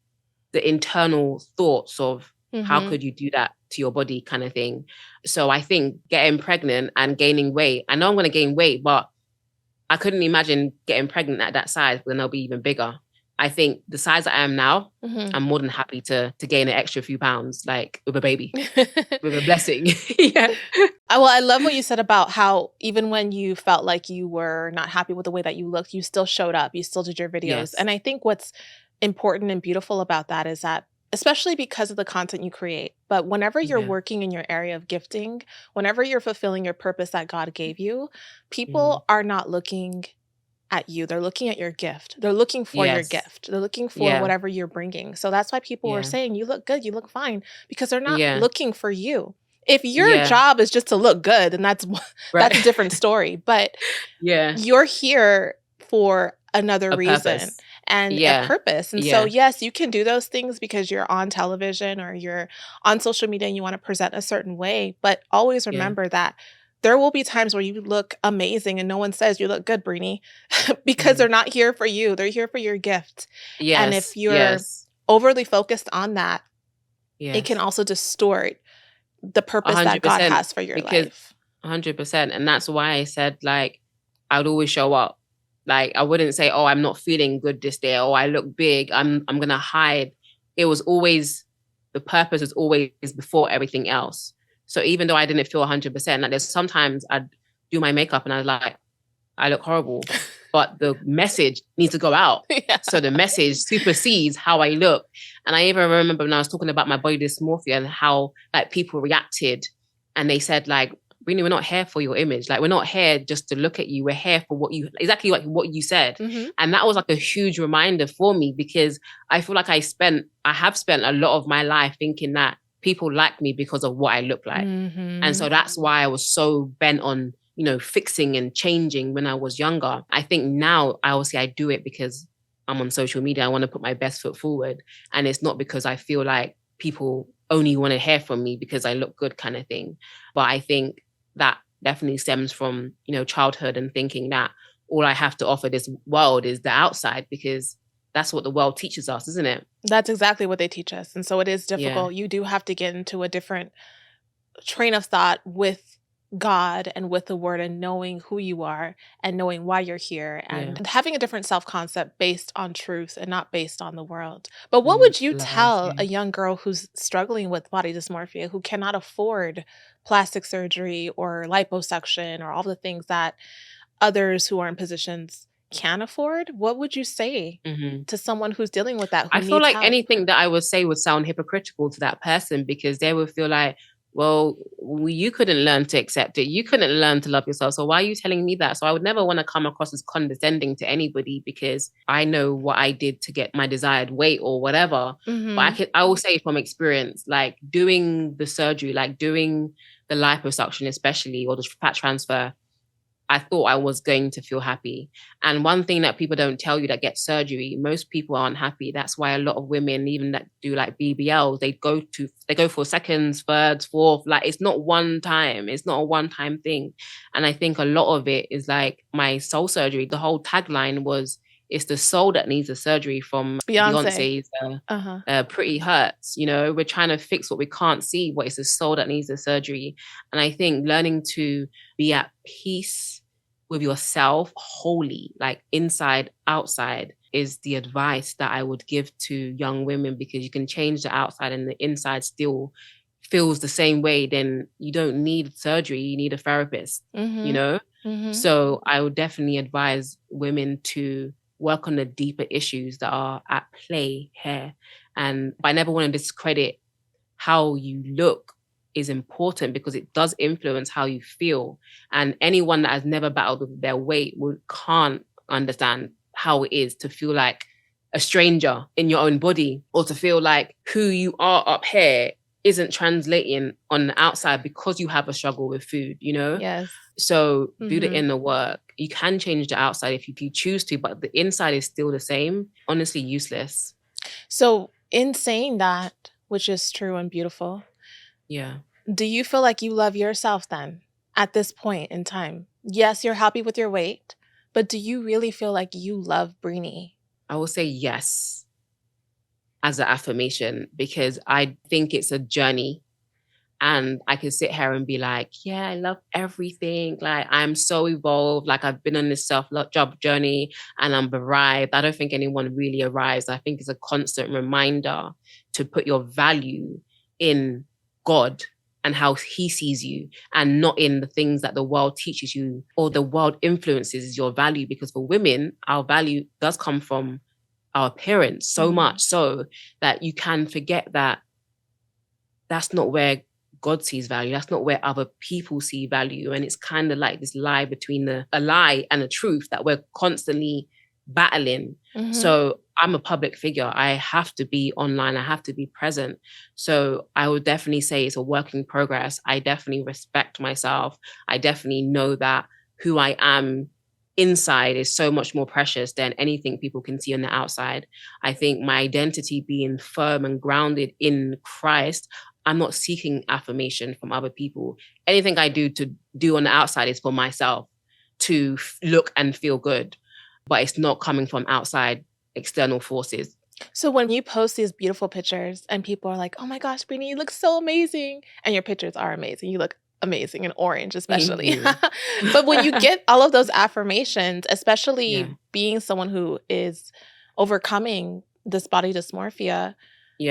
the internal thoughts of how could you do that to your body kind of thing. So I think getting pregnant and gaining weight, I know I'm going to gain weight, but I couldn't imagine getting pregnant at that size when they'll be even bigger. I think the size that I am now, I'm more than happy to gain an extra few pounds, like with a baby, with a blessing. Yeah. Well, I love what you said about how even when you felt like you were not happy with the way that you looked, you still showed up, you still did your videos. Yes. And I think what's important and beautiful about that is that, especially because of the content you create, but whenever you're Yeah. working in your area of gifting, whenever you're fulfilling your purpose that God gave you, people Mhm. are not looking at you. They're looking at your gift. They're looking for your Yes. gift. They're looking for Yeah. whatever you're bringing. So that's why people are Yeah. saying, you look good, you look fine, because they're not Yeah. looking for you. If your Yeah. job is just to look good, then that's Right. a different story. But Yeah. you're here for another A reason purpose. and a Yeah. purpose. And so, Yeah. yes, you can do those things because you're on television or you're on social media and you want to present a certain way. But always Yeah. remember that there will be times where you look amazing and no one says you look good, Briny, because they're Mhm. not here for you. They're here for your gift. And if Yes. you're Yes. overly focused on that, it can Yes. also distort the purpose that God 100%. has for your Because life. 100%. And that's why I said, like, I would always show up. Like, I wouldn't say, oh, I'm not feeling good this day, or I look big, I'm gonna hide. It was always, the purpose is always before everything else. So even though I didn't feel 100%, like, there's sometimes I'd do my makeup and I was like, I look horrible, but the message needs to go out. Yeah. So the message supersedes how I look. And I even remember when I was talking about my body dysmorphia and how, like, people reacted and they said, like, Briny, we're not here for your image. Like, we're not here just to look at you. We're here for what you, exactly like what you said. Mhm. And that was like a huge reminder for me, because I feel like I have spent a lot of my life thinking that people like me because of what I look like. Mhm. And so that's why I was so bent on, fixing and changing when I was younger. I think now I obviously I do it because I'm on social media. I want to put my best foot forward. And it's not because I feel like people only want to hear from me because I look good, kind of thing. But I think that definitely stems from, childhood and thinking that all I have to offer this world is the outside, because that's what the world teaches us, isn't it? That's exactly what they teach us. And so it is Yeah. difficult. You do have to get into a different train of thought with God and with the word and knowing who you are and knowing why you're here and having a different self-concept based on truth and not based on the world. But what would you tell a young girl who's struggling with body dysmorphia, who cannot afford plastic surgery or liposuction or all the things that others who are in positions can afford? What would you say to someone who's dealing with that, who I feel needs like help? anything that I would say would sound hypocritical to that person, because they would feel like, well, you couldn't learn to accept it. You couldn't learn to love yourself. So why are you telling me that? So I would never want to come across as condescending to anybody, because I know what I did to get my desired weight or whatever. But I will say from experience, like doing the surgery, like doing the liposuction especially, or the fat transfer, I thought I was going to feel happy. And one thing that people don't tell you that get surgery, most people aren't happy. That's why a lot of women, even that do like BBLs, they go for seconds, thirds, fourth. Like, it's not one time. It's not a one-time thing. And I think a lot of it is like my soul surgery. The whole tagline was, it's the soul that needs the surgery, from Beyonce. Beyonce's Pretty Hurts. We're trying to fix what we can't see, but it's the soul that needs the surgery. And I think learning to be at peace with yourself wholly, like inside, outside, is the advice that I would give to young women, because you can change the outside and the inside still feels the same way. Then you don't need surgery, you need a therapist, So I would definitely advise women to work on the deeper issues that are at play here. And I never want to discredit how you look is important, because it does influence how you feel. And anyone that has never battled with their weight can't understand how it is to feel like a stranger in your own body, or to feel like who you are up here isn't translating on the outside because you have a struggle with food, Yes. So do the inner work. You can change the outside if you choose to, but the inside is still the same. Honestly, useless. So in saying that, which is true and beautiful, yeah, do you feel like you love yourself then at this point in time? Yes, you're happy with your weight, but do you really feel like you love Briny? I will say yes as an affirmation, because I think it's a journey. And I can sit here and be like, yeah, I love everything. Like, I'm so evolved. Like, I've been on this self-love job journey and I'm arrived. I don't think anyone really arrives. I think it's a constant reminder to put your value in God and how he sees you, and not in the things that the world teaches you or the world influences your value. Because for women, our value does come from our appearance so much so that you can forget that that's not where God sees value. That's not where other people see value. And it's kind of like this lie between a lie and a truth that we're constantly battling. So I'm a public figure. I have to be online. I have to be present. So I would definitely say it's a work in progress. I definitely respect myself. I definitely know that who I am inside is so much more precious than anything people can see on the outside. I think my identity being firm and grounded in Christ, I'm not seeking affirmation from other people. Anything I do on the outside is for myself to look and feel good, but it's not coming from outside external forces. So when you post these beautiful pictures and people are like, oh my gosh, Briny, you look so amazing. And your pictures are amazing. You look amazing in orange, especially. But when you get all of those affirmations, especially being someone who is overcoming this body dysmorphia,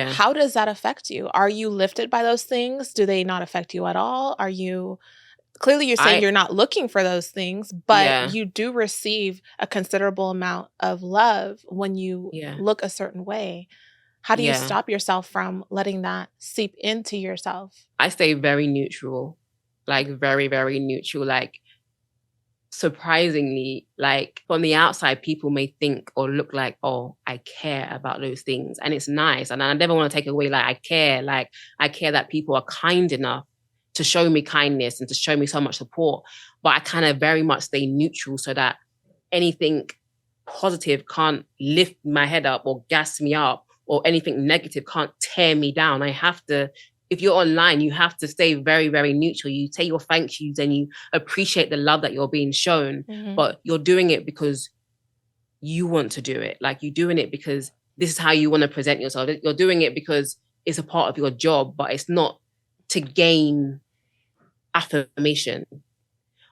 how does that affect you? Are you lifted by those things? Do they not affect you at all? Are you... Clearly, you're saying you're not looking for those things, but you do receive a considerable amount of love when you look a certain way. How do you stop yourself from letting that seep into yourself? I stay very neutral, like very, very neutral. Like, surprisingly, like from the outside, people may think or look like, oh, I care about those things. And it's nice. And I never want to take away, like, I care that people are kind enough to show me kindness and to show me so much support. But I kind of very much stay neutral so that anything positive can't lift my head up or gas me up, or anything negative can't tear me down. I have to, if you're online, you have to stay very, very neutral. You say your thank yous and you appreciate the love that you're being shown, but you're doing it because you want to do it. Like, you're doing it because this is how you want to present yourself. You're doing it because it's a part of your job, but it's not to gain affirmation.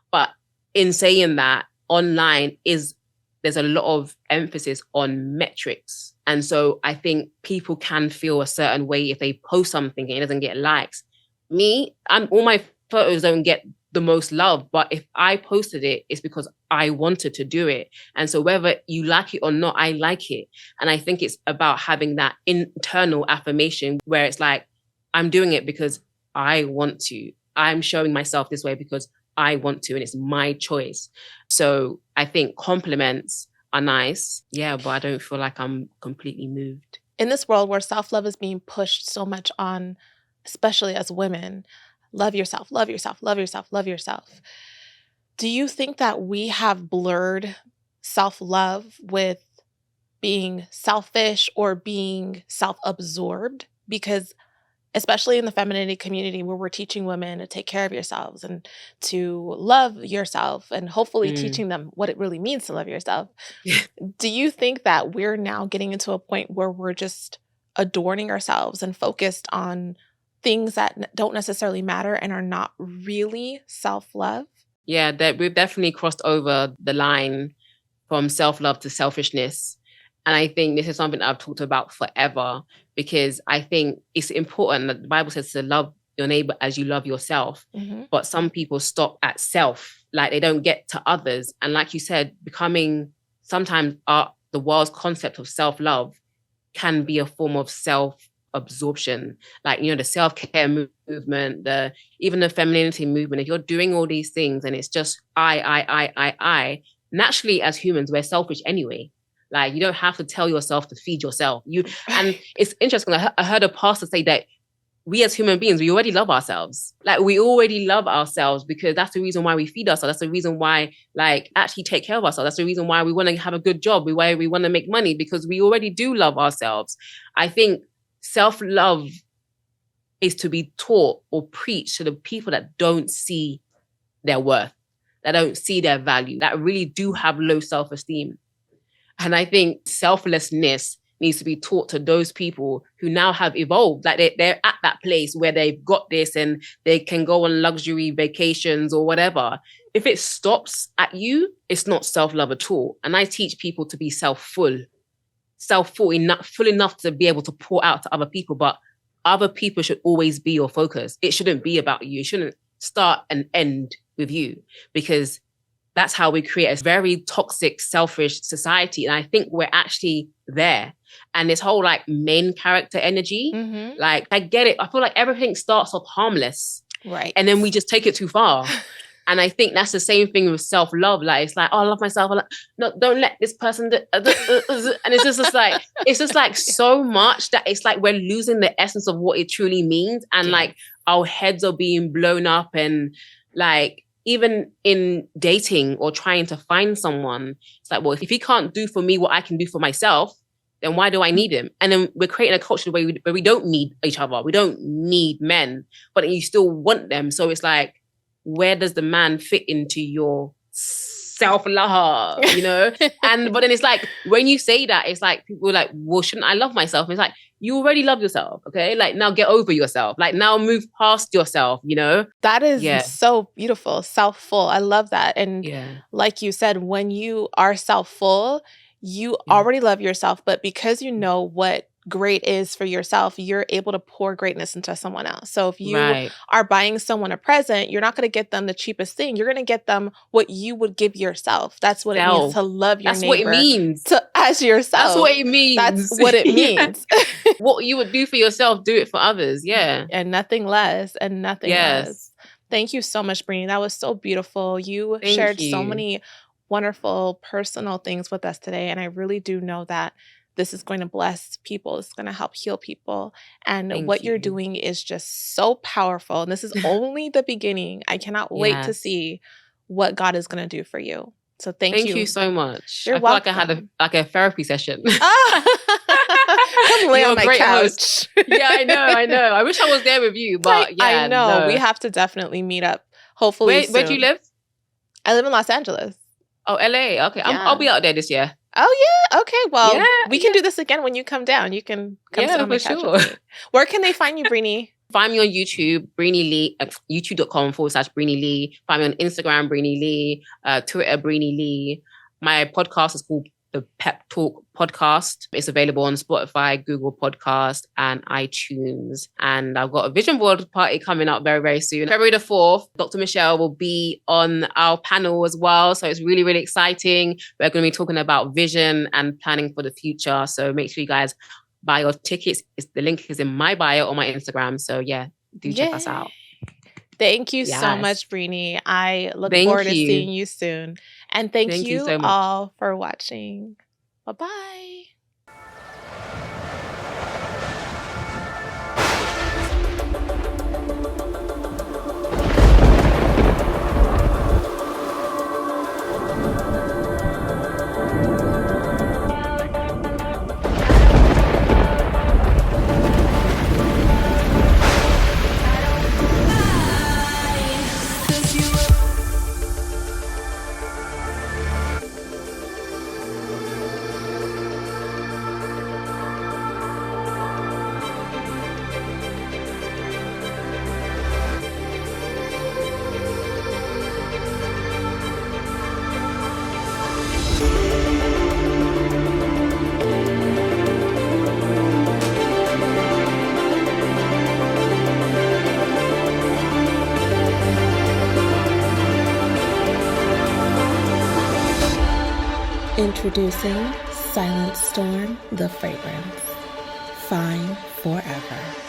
But in saying that, online there's a lot of emphasis on metrics. And so I think people can feel a certain way if they post something and it doesn't get likes. All my photos don't get the most love, but if I posted it, it's because I wanted to do it. And so whether you like it or not, I like it. And I think it's about having that internal affirmation where it's like, I'm doing it because I want to. I'm showing myself this way because I want to, and it's my choice. So I think compliments are nice, but I don't feel like I'm completely moved. In this world where self-love is being pushed so much on, especially as women, love yourself, love yourself, love yourself, love yourself. Do you think that we have blurred self-love with being selfish or being self-absorbed? Because especially in the femininity community where we're teaching women to take care of yourselves and to love yourself and hopefully teaching them what it really means to love yourself. Do you think that we're now getting into a point where we're just adorning ourselves and focused on things that don't necessarily matter and are not really self-love? Yeah, that we've definitely crossed over the line from self-love to selfishness. And I think this is something I've talked about forever, because I think it's important that the Bible says to love your neighbor as you love yourself. But some people stop at self, like they don't get to others. And like you said, sometimes the world's concept of self-love can be a form of self-absorption. Like, the self-care movement, even the femininity movement. If you're doing all these things and it's just I, naturally as humans, we're selfish anyway. Like, you don't have to tell yourself to feed yourself. And it's interesting. I heard a pastor say that we as human beings, we already love ourselves. Like, we already love ourselves because that's the reason why we feed ourselves. That's the reason why, actually take care of ourselves. That's the reason why we want to have a good job. Why we want to make money, because we already do love ourselves. I think self-love is to be taught or preached to the people that don't see their worth, that don't see their value, that really do have low self-esteem. And I think selflessness needs to be taught to those people who now have evolved. Like they're at that place where they've got this and they can go on luxury vacations or whatever. If it stops at you, it's not self-love at all. And I teach people to be full enough to be able to pour out to other people. But other people should always be your focus. It shouldn't be about you. It shouldn't start and end with you, because that's how we create a very toxic, selfish society. And I think we're actually there. And this whole like main character energy, like I get it. I feel like everything starts off harmless. Right. And then we just take it too far. And I think that's the same thing with self-love. Like, it's like, oh, I love myself. No, don't let this person do, and it's just like so much that it's like we're losing the essence of what it truly means. And like our heads are being blown up. And like, even in dating or trying to find someone, it's like, well, if he can't do for me what I can do for myself, then why do I need him? And then we're creating a culture where we don't need each other. We don't need men, but you still want them. So it's like, where does the man fit into your self-love, you know? But then it's like, when you say that, it's like, people are like, well, shouldn't I love myself? And it's like, you already love yourself, okay? Like, now get over yourself. Like, now move past yourself, you know? That is so beautiful. Self-full. I love that. And like you said, when you are self-full, you already love yourself, but because you know what great is for yourself, you're able to pour greatness into someone else. So if you are buying someone a present, you're not going to get them the cheapest thing. You're going to get them what you would give yourself. That's what it means to love your neighbor. That's what it means. As yourself. That's what it means. That's what it means. What you would do for yourself, do it for others. Yeah. And nothing less. And nothing less. Thank you so much, Briny. That was so beautiful. You shared so many wonderful personal things with us today. And I really do know that this is going to bless people. It's going to help heal people. And what you're doing is just so powerful. And this is only the beginning. I cannot wait to see what God is going to do for you. So thank you. Thank you so much. You're welcome. Like I had a therapy session. Come lay on my couch. Yeah, I know. I wish I was there with you, but I know. No. We have to definitely meet up. Hopefully Where do you live? I live in Los Angeles. Oh, LA. Okay. I'll be out there this year. Oh, yeah. Okay. Well, we can do this again when you come down. You can come sit on my couch with me. Where can they find you, Briny? Find me on YouTube, Briny Lee, youtube.com/Briny Lee. Find me on Instagram, Briny Lee, Twitter, Briny Lee. My podcast is called the Pep Talk Podcast. It's available on Spotify, Google Podcast, and iTunes. And I've got a vision board party coming up very, very soon. February the 4th, Dr. Michelle will be on our panel as well. So it's really, really exciting. We're going to be talking about vision and planning for the future. So make sure you guys buy your tickets. The link is in my bio on my Instagram. So yeah, do check us out. Thank you so much, Briny. I look forward to seeing you soon. And thank you so all for watching. Bye-bye. Introducing Silent Storm, the fragrance. Fine forever.